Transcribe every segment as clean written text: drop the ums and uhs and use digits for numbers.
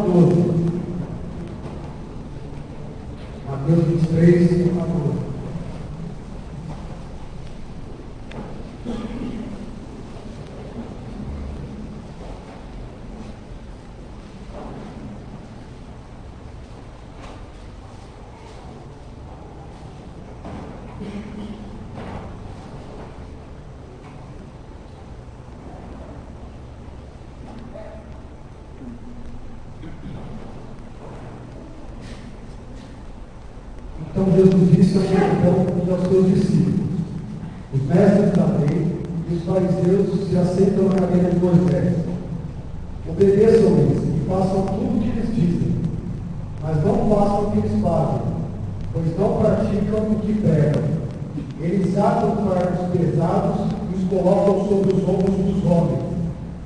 12. Mateus 23, 1 a 12. Então Jesus disse ao povo e aos seus discípulos: os mestres da lei e os fariseus se assentam na cadeira de Moisés. Obedeçam-lhes e façam tudo o que lhes dizem, mas não façam o que eles fazem, pois não praticam o que pregam. Eles atam fardos pesados e os colocam sobre os ombros dos homens,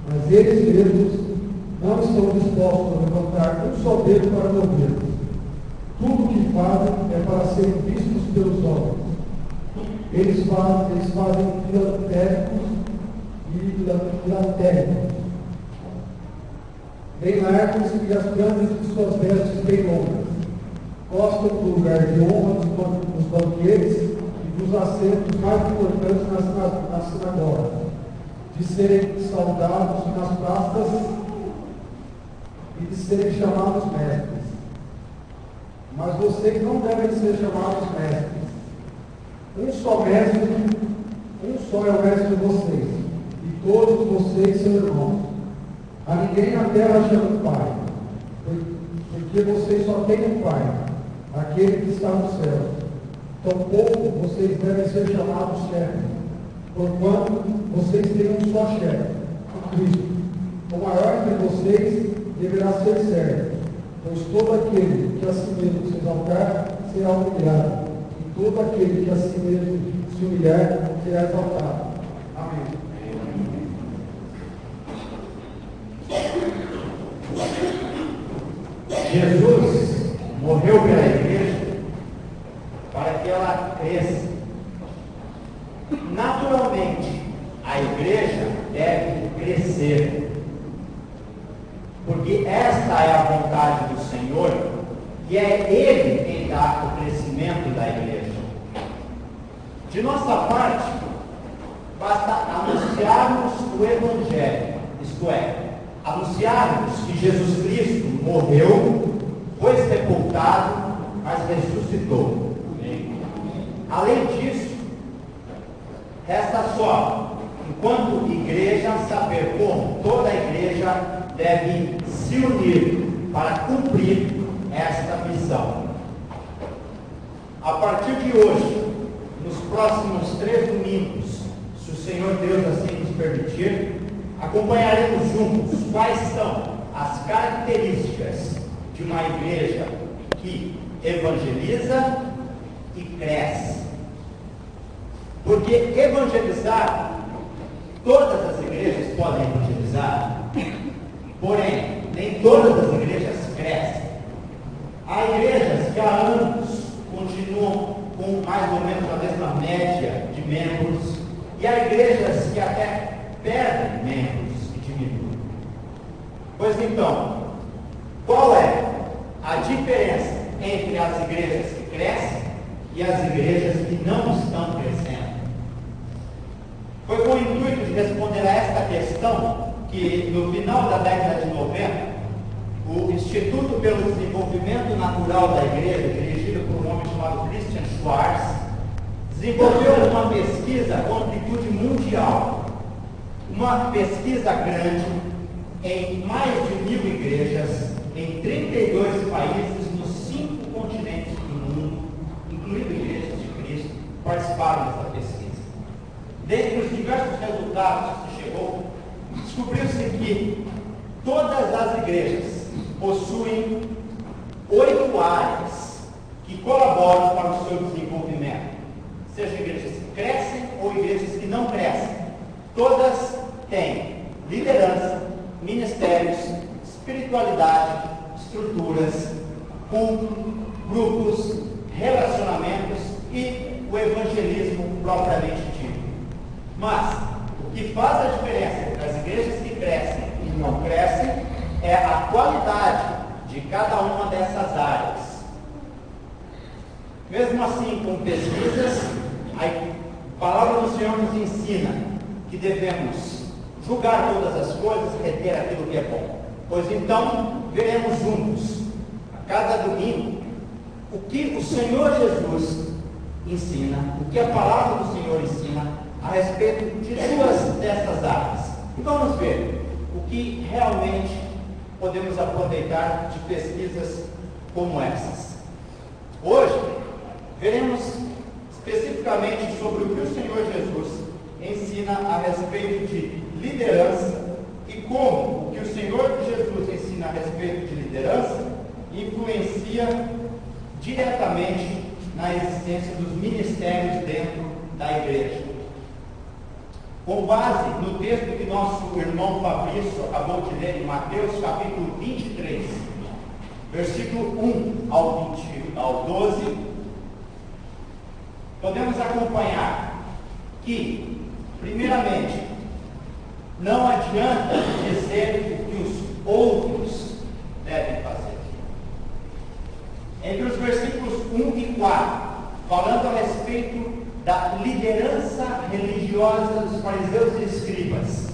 mas eles mesmos não estão dispostos a levantar um só dedo para movê-los. Tudo o que fazem é para serem vistos pelos homens. Eles fazem filantéricos e filantéricos, bem largos e as franjas de suas vestes bem longas. Gostam do lugar de honra nos banquetes e dos assentos mais importantes nas sinagogas, de serem saudados nas praças e de serem chamados mestres. Mas vocês não devem ser chamados mestres. Um só mestre, um só é o mestre de vocês, e todos vocês são irmãos. A ninguém na terra chama Pai, porque vocês só têm um Pai, aquele que está no céu. Tampouco vocês devem ser chamados chefes, porquanto vocês têm um só chefe, o Cristo. O maior entre vocês deverá ser servo, pois todo aquele que a si mesmo se exaltar será humilhado, e todo aquele que a si mesmo se humilhar será exaltado. Amém. Jesus morreu pela igreja para que ela cresça. Naturalmente, a igreja deve crescer, porque esta é a vontade do Senhor, e é Ele quem dá o crescimento da igreja. De nossa parte, basta anunciarmos o Evangelho, isto é, anunciarmos que Jesus Cristo morreu, foi sepultado, mas ressuscitou. Além disso, resta só, enquanto igreja, saber como toda a igreja deve se unir para cumprir esta missão. A partir de hoje, nos próximos 3 domingos, se o Senhor Deus assim nos permitir, acompanharemos juntos quais são as características de uma igreja que evangeliza e cresce. Porque evangelizar, todas as igrejas podem evangelizar, porém, nem todas as igrejas crescem. Há igrejas que há anos continuam com mais ou menos a mesma média de membros, e há igrejas que até perdem membros e diminuem. Pois então, qual é a diferença entre as igrejas que crescem e as igrejas que não estão crescendo? Foi com o intuito de responder a esta questão que, no final da década de 90, o Instituto pelo Desenvolvimento Natural da Igreja, dirigido por um homem chamado Christian Schwarz, desenvolveu uma pesquisa com amplitude mundial, uma pesquisa grande em mais de 1.000 igrejas, em 32 países, nos 5 continentes do mundo, incluindo igrejas de Cristo, participaram dessa pesquisa. Dentre os diversos resultados que chegou, descobriu-se que todas as igrejas possuem 8 áreas que colaboram para o seu desenvolvimento, sejam igrejas que crescem ou igrejas que não crescem. Todas têm liderança, ministérios, espiritualidade, estruturas, culto, grupos, relacionamentos e o evangelismo propriamente dito. Mas o que faz a diferença entre as igrejas que crescem e não crescem é a qualidade de cada uma dessas áreas. Mesmo assim, com pesquisas, a palavra do Senhor nos ensina que devemos julgar todas as coisas, reter aquilo que é bom. Pois então, veremos juntos, a cada domingo, o que o Senhor Jesus ensina, o que a palavra do Senhor ensina a respeito de duas dessas áreas. E vamos ver o que realmente podemos aproveitar de pesquisas como essas. Hoje, veremos especificamente sobre o que o Senhor Jesus ensina a respeito de liderança e como o que o Senhor Jesus ensina a respeito de liderança influencia diretamente na existência dos ministérios dentro da igreja. Com base no texto que nosso irmão Fabrício acabou de ler em Mateus capítulo 23, versículo 1 ao 12, podemos acompanhar que, primeiramente, não adianta dizer o que os outros devem fazer. Entre os versículos 1 e 4, falando a respeito da liderança religiosa dos fariseus e escribas,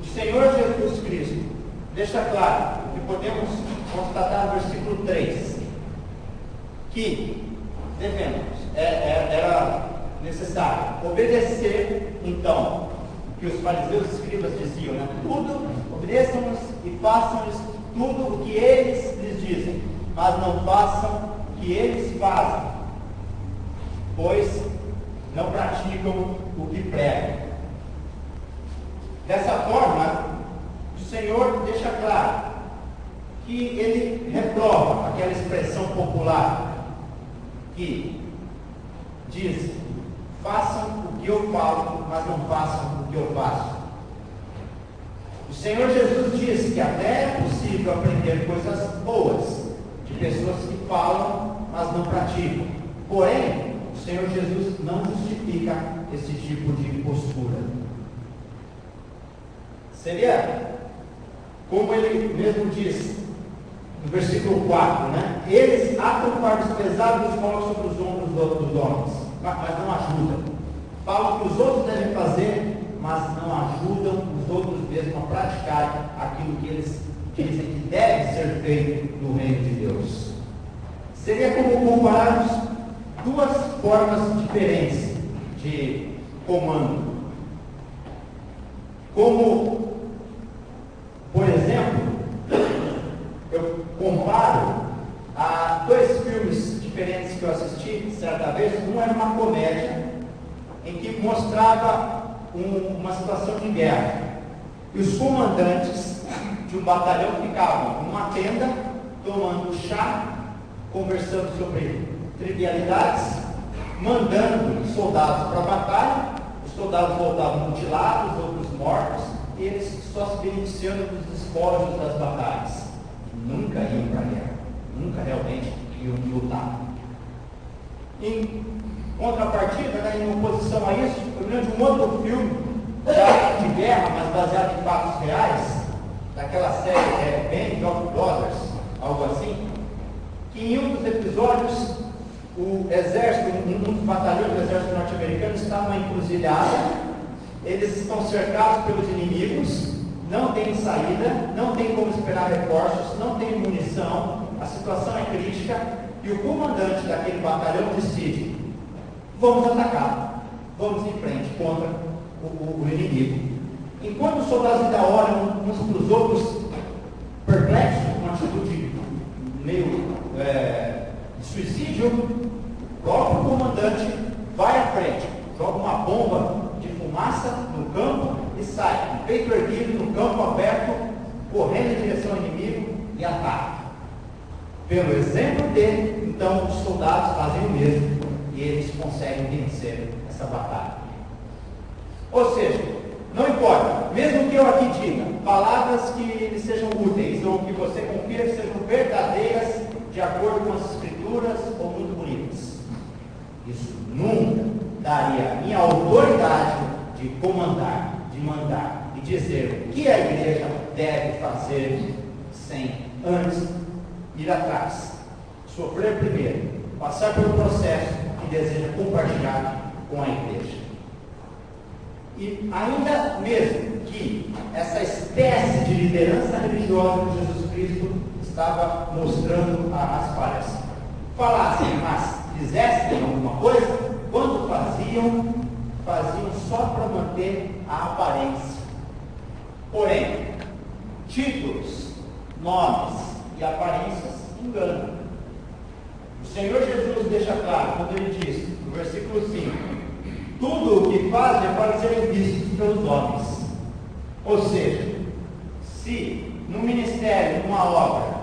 o Senhor Jesus Cristo deixa claro que podemos constatar no versículo 3 que era necessário obedecer, então, o que os fariseus e escribas diziam, né? Obedeçam-nos e façam-lhes tudo o que eles lhes dizem, mas não façam o que eles fazem, pois não praticam o que pregam. Dessa forma, o Senhor deixa claro que ele reprova aquela expressão popular que diz: façam o que eu falo, mas não façam o que eu faço. O Senhor Jesus diz que até é possível aprender coisas boas de pessoas que falam, mas não praticam. Porém, o Senhor Jesus não justifica esse tipo de postura. Seria, como ele mesmo diz no versículo 4, né? Eles atam fardos pesados e colocam sobre os ombros dos homens, mas não ajudam. Falam que os outros devem fazer, mas não ajudam os outros mesmo a praticar aquilo que eles dizem que deve ser feito no reino de Deus. Seria como compararmos duas formas diferentes de comando. Como, por exemplo, eu comparo a dois filmes diferentes que eu assisti certa vez. Um era uma comédia em que mostrava uma situação de guerra. E os comandantes de um batalhão ficavam numa tenda, tomando chá, conversando sobre trivialidades, mandando soldados para a batalha. Os soldados voltavam mutilados, outros mortos, e eles só se beneficiando dos despojos das batalhas. Nunca iam para a guerra, nunca realmente iam lutar. Em contrapartida, em oposição a isso, eu me lembro de um outro filme de guerra, mas baseado em fatos reais, daquela série Band of Brothers, algo assim, que em um dos episódios o exército, um dos batalhões do exército norte-americano está numa encruzilhada, eles estão cercados pelos inimigos, não tem saída, não tem como esperar reforços, não tem munição, a situação é crítica, e o comandante daquele batalhão decide: vamos atacar, vamos em frente contra o inimigo. Enquanto os soldados ainda olham uns para os outros, perplexos, com uma atitude meio de suicídio, o próprio comandante vai à frente, joga uma bomba de fumaça no campo e sai, com o peito erguido, no campo aberto, correndo em direção ao inimigo e ataca. Pelo exemplo dele, então os soldados fazem o mesmo e eles conseguem vencer essa batalha. Ou seja, não importa, mesmo que eu aqui diga palavras que lhes sejam úteis ou que você confia que sejam verdadeiras de acordo com as escrituras ou muito bonitas, isso nunca daria a minha autoridade de comandar, de mandar e dizer o que a igreja deve fazer sem antes ir atrás, sofrer primeiro, passar pelo processo que deseja compartilhar com a igreja. E ainda mesmo que essa espécie de liderança religiosa que Jesus Cristo estava mostrando às falhas, falassem, mas fizessem alguma coisa, quando faziam só para manter a aparência. Porém, títulos, nomes e aparências enganam. O Senhor Jesus deixa claro, quando ele diz, no versículo 5, tudo o que fazem é para serem vistos pelos homens. Ou seja, se no ministério, numa obra,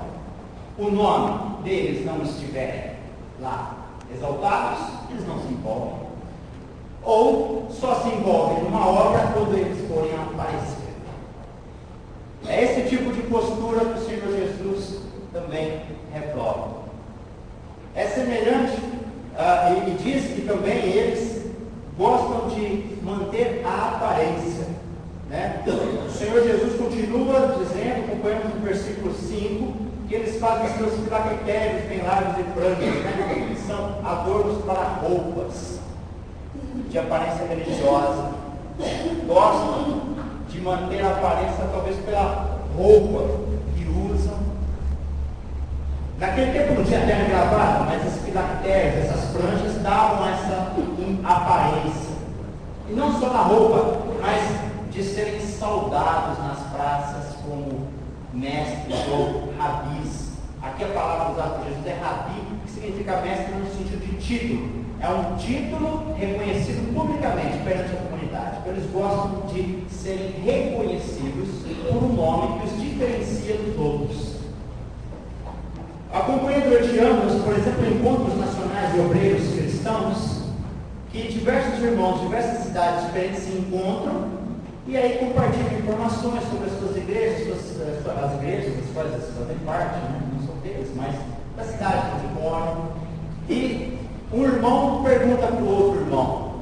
o nome deles não estiver lá exaltados, eles não se envolvem. Ou só se envolvem numa obra quando eles forem aparecer. É esse tipo de postura que o Senhor Jesus também reprova. É semelhante, e diz que também eles gostam de manter a aparência. Né? O Senhor Jesus continua dizendo, acompanhando no versículo 5, que eles fazem seus filactérios bem largos e brancos, né? Que são adornos para roupas de aparência religiosa. Gostam de manter a aparência talvez pela roupa que usam. Naquele tempo não tinha terno e gravata, mas esses filactérios, essas franjas davam essa aparência. E não só na roupa, mas de serem saudados nas praças como mestres ou rabis. Aqui a palavra usada por Jesus é rabi, que significa mestre no sentido de título. É um título reconhecido publicamente perante a comunidade. Então eles gostam de serem reconhecidos por um nome que os diferencia dos outros. Acompanho durante anos, por exemplo, encontros nacionais de obreiros cristãos, que diversos irmãos de diversas cidades diferentes se encontram e aí compartilham informações sobre as suas igrejas, as igrejas das quais eles fazem parte, né? Não são deles, mas da cidade onde moram. E um irmão pergunta para o outro irmão,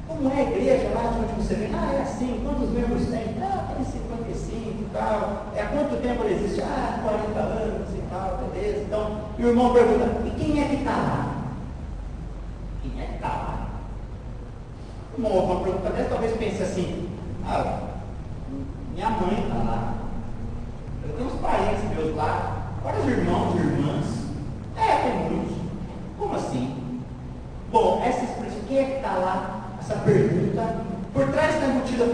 como é a igreja lá de onde você vem? É assim, quantos membros tem? Tem 55 e tal. Há quanto tempo ele existe? 40 anos e tal, beleza. Então, e o irmão pergunta, e quem é que está lá? Quem é que está lá? Uma pergunta dessa talvez pense assim, minha mãe está lá. Eu tenho uns parentes meus lá, vários irmãos e irmãs. Tem muitos. Como assim? Bom, essa expressão, quem é que está lá? Essa pergunta, por trás está embutida,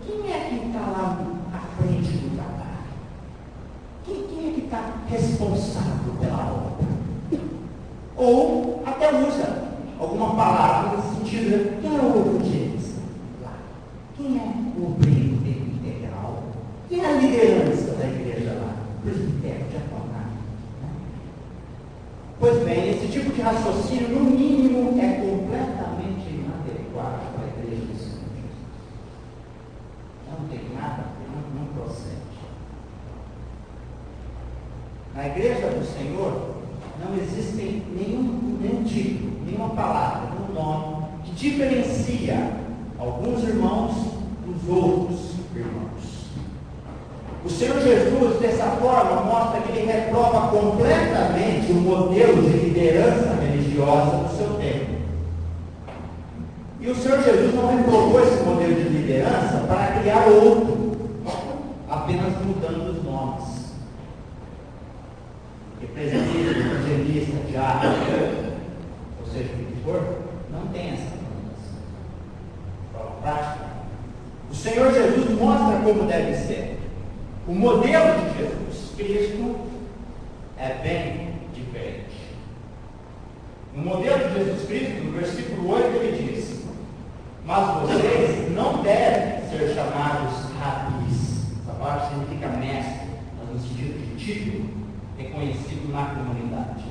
quem é que está lá à frente do trabalho? Quem é que está responsável pela obra? Ou até usa alguma palavra nesse sentido, né? Quem é o obediente lá? Quem é o obreiro integral? Quem é a liderança da igreja lá? O presbitério, diaconato. Pois bem, esse tipo de raciocínio, no mínimo, é completamente inadequado para a igreja do Senhor Jesus. Não tem nada, não procede. Na igreja do Senhor, não existe nenhum título, nenhuma palavra, nenhum nome que diferencia alguns irmãos dos outros irmãos. O Senhor Jesus, dessa forma, mostra que ele reprova completamente o modelo de liderança religiosa do seu tempo. E o Senhor Jesus não reprovou esse modelo de liderança para criar outro, apenas mudando os nomes. Representante, evangelista, diácono, ou seja, o que for, não tem essa mudança. Para a prática, o Senhor Jesus mostra como deve ser. O modelo de Jesus Cristo é bem diferente. No modelo de Jesus Cristo, no versículo 8, ele diz: mas vocês não devem ser chamados rabis. Essa palavra significa mestre, mas no sentido de título, reconhecido na comunidade.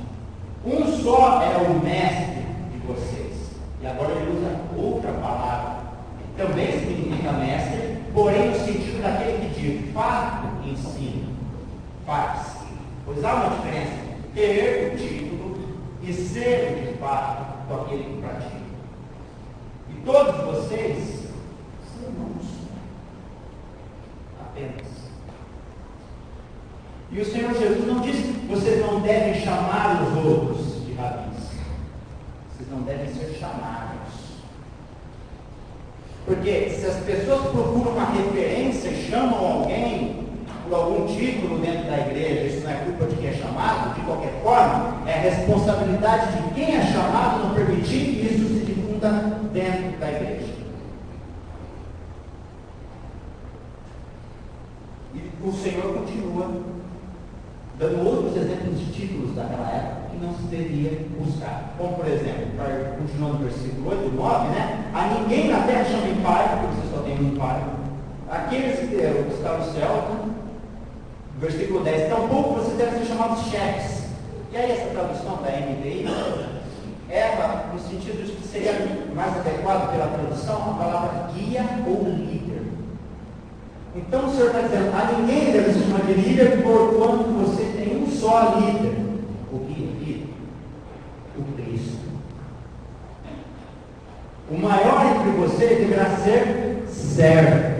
Um só é o mestre de vocês. E agora ele usa outra palavra, que também significa mestre, porém no sentido daquele que de fato ensina, faz. Pois há uma diferença entre ter o título e ser de fato aquele que pratica. E todos vocês são irmãos. Apenas. E o Senhor Jesus não disse que vocês não devem chamar os outros de rabis. Vocês não devem ser chamados. Porque se as pessoas procuram uma referência e chamam alguém por algum título dentro da igreja, isso não é culpa de quem é chamado, de qualquer forma, é responsabilidade de quem é chamado não permitir que isso se difunda dentro da igreja. E o Senhor continua dando outros exemplos de títulos daquela época que não se devia buscar. Como, por exemplo, continuando no versículo 8 e 9, né? A ninguém na terra chame pai, porque você só tem um pai. Aqueles que estão no céu, né? Versículo 10, tampouco vocês devem ser chamados chefes. E aí essa tradução da NVI erra no sentido de que seria mais adequado pela tradução a palavra guia ou líder. Então o Senhor está dizendo, a ninguém deve se chamar de líder, porquanto você tem um só líder. O guia, o Cristo. O maior entre vocês deverá ser servo.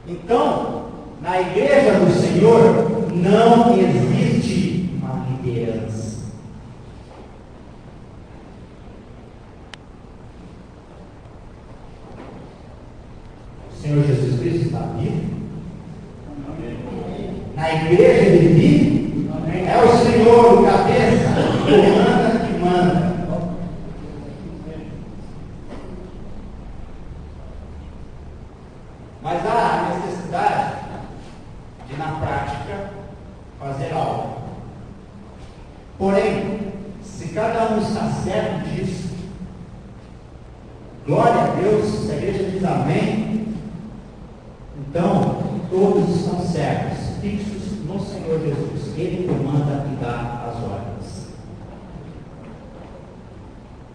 Então, na igreja do Senhor não existe uma liderança. O Senhor Jesus Cristo está vivo? Amém. Na igreja ele vive? Amém. É o Senhor, o cabeça, comanda e manda. Mas há a necessidade de, na prática, fazer algo. Porém, se cada um está certo disso, glória a Deus, se a igreja diz amém, então todos estão certos, fixos no Senhor Jesus. Ele comanda e dá as ordens.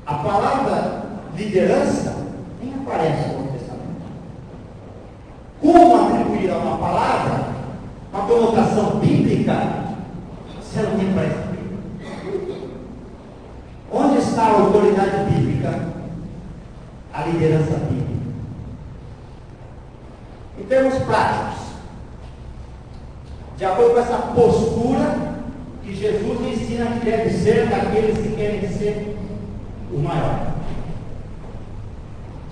A palavra liderança nem aparece no Novo Testamento. Como atribuir a uma palavra uma conotação bíblica se ela nem aparece na Bíblia? Onde está a autoridade bíblica? A liderança bíblica. Em termos práticos, de acordo com essa postura que Jesus ensina que deve ser daqueles que querem ser o maior.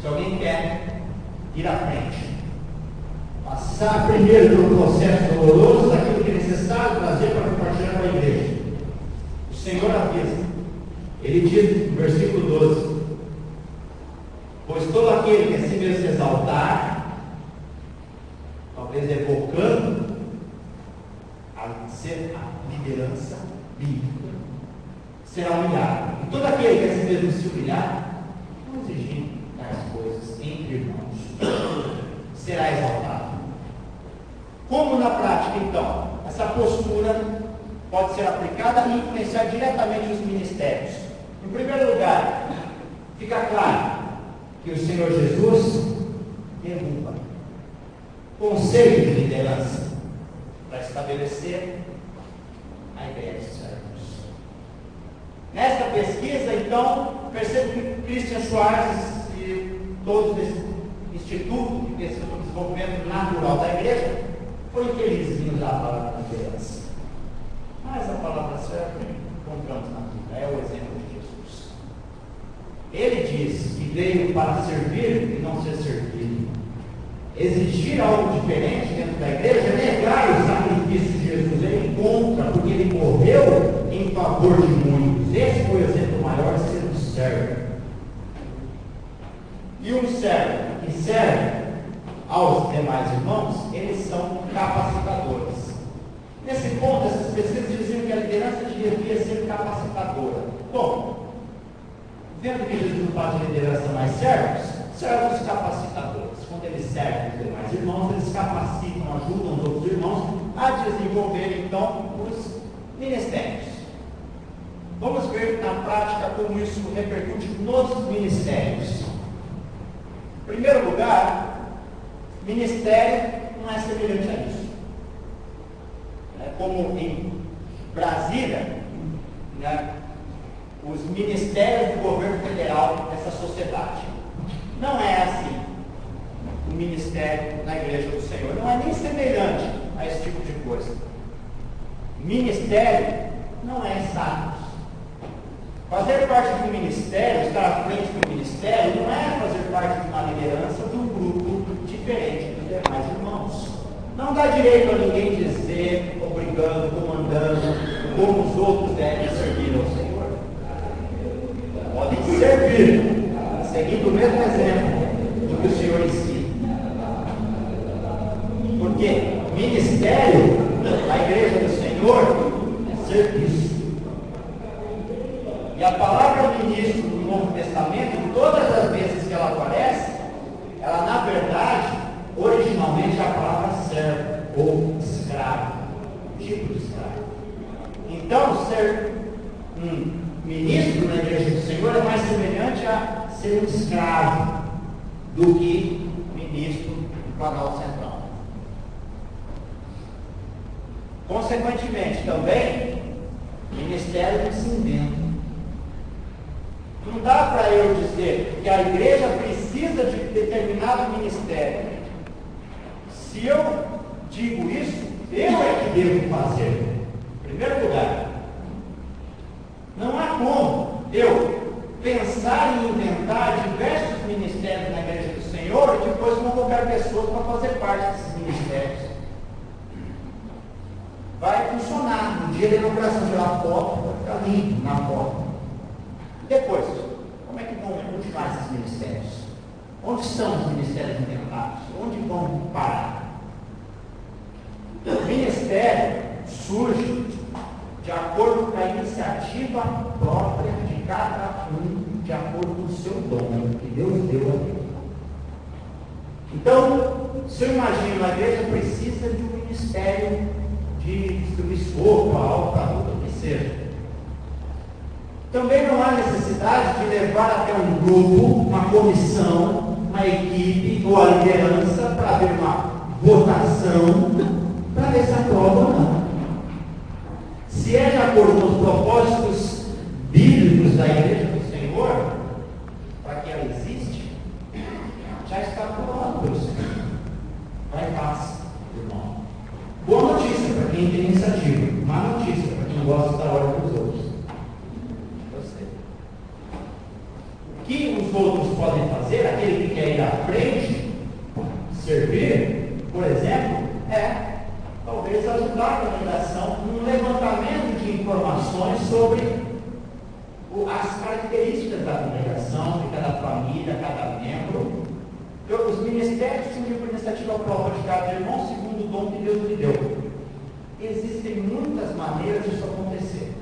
Se alguém quer ir à frente, passar primeiro pelo processo doloroso daquilo que é necessário trazer para compartilhar com a igreja, o Senhor avisa. Ele diz no versículo 12: pois todo aquele que a si mesmo se exaltar, talvez evocando a liderança bíblica, será humilhado. E todo aquele que a si mesmo se humilhar, não exigindo tais coisas entre irmãos, será exaltado. Como na prática, então, essa postura pode ser aplicada e influenciar diretamente os ministérios? Em primeiro lugar, fica claro que o Senhor Jesus derruba conceito de liderança para estabelecer a ideia de servos. Nesta pesquisa, então, percebo que Christian Schwarz e todos esse Instituto de Pesquisa do Desenvolvimento Natural da Igreja foi infeliz em usar a palavra liderança. Mas a palavra servo encontramos na Bíblia, é o exemplo de Jesus. Ele diz que veio para servir e não ser servido. Exigir algo diferente dentro da igreja é negar o sacrifício de Jesus. Ele encontra, porque ele morreu em favor de muitos. Esse foi o exemplo maior de ser um servo. E um servo que serve aos demais irmãos, eles são capacitadores. Nesse ponto, essas pesquisas diziam que a liderança devia ser capacitadora. Bom, vendo que Jesus não fala de liderança mais servos capacitadores. Quando eles servem os demais irmãos, eles capacitam, ajudam os outros irmãos a desenvolver então os ministérios. Vamos ver na prática como isso repercute nos ministérios. Em primeiro lugar, ministério não é semelhante a isso. Como em Brasília, né, os ministérios do governo federal dessa sociedade. Não é assim o ministério na igreja do Senhor. Não é nem semelhante a esse tipo de coisa. ministério não é status. Fazer parte de um ministério, estar à frente do ministério, não é fazer parte de uma liderança de um grupo diferente dos demais irmãos. Não dá direito a ninguém dizer, obrigando, comandando, como os outros devem servir ao Senhor. Podem servir, seguindo o mesmo exemplo do que o Senhor ensina. Porque ministério na igreja do Senhor é serviço. E a palavra ministro no Novo Testamento, todas as vezes que ela aparece, ela na verdade, originalmente é a palavra servo ou escravo, tipo de escravo. Então, ser um ministro na igreja do Senhor é mais semelhante a ser um escravo do que ministro do canal central. Consequentemente, também, ministério não se inventa. Não dá para eu dizer que a igreja precisa de determinado ministério. Se eu digo isso, eu é que devo fazer. Em primeiro lugar, não há como eu pensar em inventar diversos ministérios na igreja do Senhor e depois convocar pessoas para fazer parte desses ministérios. Vai funcionar. No dia da inauguração de uma foto, vai ficar lindo na foto. Depois, como é que vão continuar esses ministérios? Onde estão os ministérios inventados? Onde vão parar? O ministério surge de acordo com a iniciativa própria de cada um, de acordo com o seu dom que Deus deu a ele. Então, se eu imagino, a igreja precisa de um ministério de distribuir sopa, algo, o que seja. Também não há necessidade de levar até um grupo, uma comissão, uma equipe ou a liderança para haver uma votação para ver se aprova ou não. Se é de acordo com os propósitos bíblicos da igreja do Senhor, para que ela existe, já está aprovado pelo Senhor. Vai fácil, irmão. Boa notícia para quem tem iniciativa, má notícia para quem gosta da ordem dos outros. O que os outros podem fazer, aquele que quer ir à frente, servir, por exemplo, é talvez ajudar a congregação no levantamento de informações sobre as características da congregação, de cada família, cada membro. Os ministérios surgem por iniciativa própria de cada irmão, segundo o dom que Deus lhe deu. Existem muitas maneiras disso acontecer.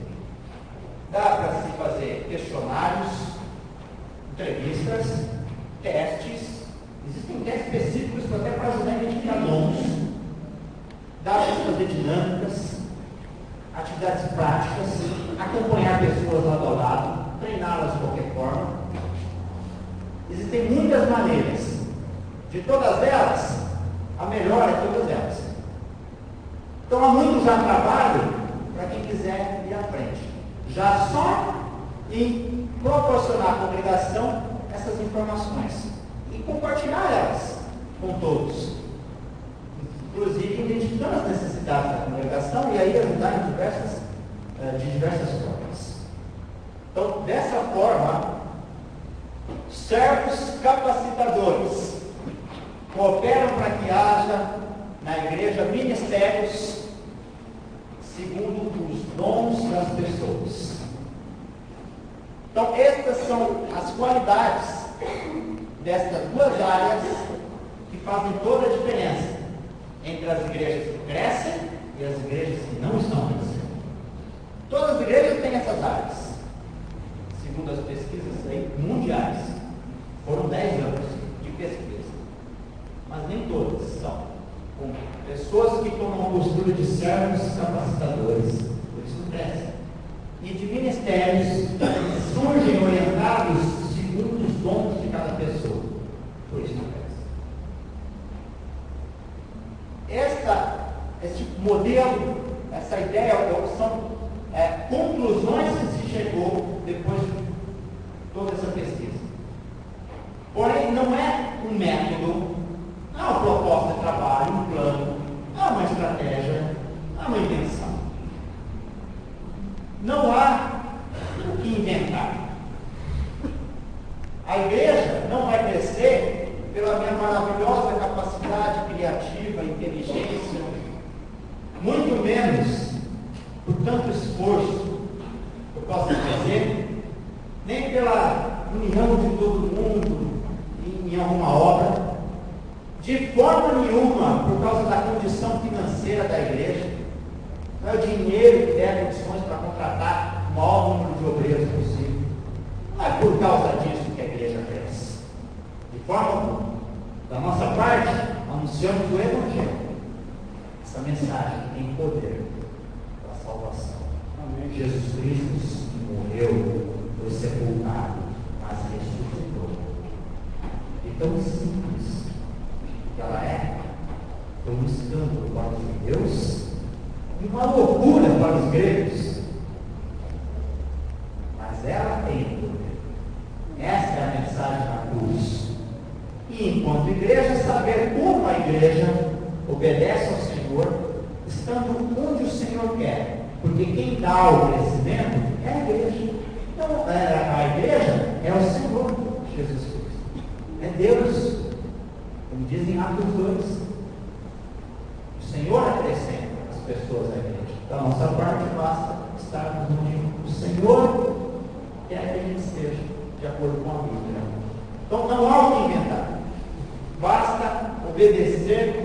Dá para se fazer questionários, entrevistas, testes. Existem testes específicos até para ajudar a identificar dons. Dá para fazer dinâmicas, atividades práticas, acompanhar pessoas lado a lado, treiná-las de qualquer forma. Existem muitas maneiras. De todas elas, a melhor é todas elas. Então há muito já trabalho para quem quiser ir à frente. Já só em proporcionar à congregação essas informações e compartilhar elas com todos. Inclusive identificando as necessidades da congregação e aí ajudar de diversas formas. Então, dessa forma, servos capacitadores cooperam para que haja na igreja ministérios segundo os dons das pessoas. Então, estas são as qualidades destas duas áreas que fazem toda a diferença entre as igrejas que crescem e as igrejas que não estão crescendo. Todas as igrejas têm essas áreas, segundo as pesquisas aí, mundiais. Foram 10 anos de pesquisa, mas nem todas são com pessoas que tomam a postura de servos capacitadores, por isso não crescem. E de ministérios surgem orientados segundo os dons de cada pessoa, por isso não crescem. Este modelo, essa ideia, são conclusões que se chegou depois de toda essa pesquisa. Porém, não é um método, não é uma proposta de trabalho, um plano, não é uma estratégia, não é uma invenção. Não há o que inventar. A igreja não vai crescer pela minha maravilhosa capacidade criativa, inteligência, muito menos por tanto esforço, eu posso dizer, nem pela união de todo mundo em alguma obra, de forma nenhuma por causa da condição financeira da igreja. Não é o dinheiro que der condições para contratar o maior número de obreiros possível. Não é por causa disso que a igreja cresce. De forma alguma. Da nossa parte, anunciamos o Evangelho. Essa mensagem tem poder para a salvação. Amém. Jesus Cristo morreu, foi sepultado, mas ressuscitou. E tão simples que ela é, foi um escândalo para os judeus e uma loucura para os gregos. Mas ela tem poder. Essa é a mensagem da cruz. E enquanto igreja, saber como a igreja obedece ao Senhor, estando onde o Senhor quer. Porque quem dá o crescimento é a igreja. Então, a igreja é o Senhor Jesus Cristo. É Deus. Como dizem Atos 2. O Senhor acrescenta as pessoas à igreja. Da nossa parte, basta estarmos onde o Senhor quer que a gente esteja, de acordo com a Bíblia. Então, não há o que inventar. Basta obedecer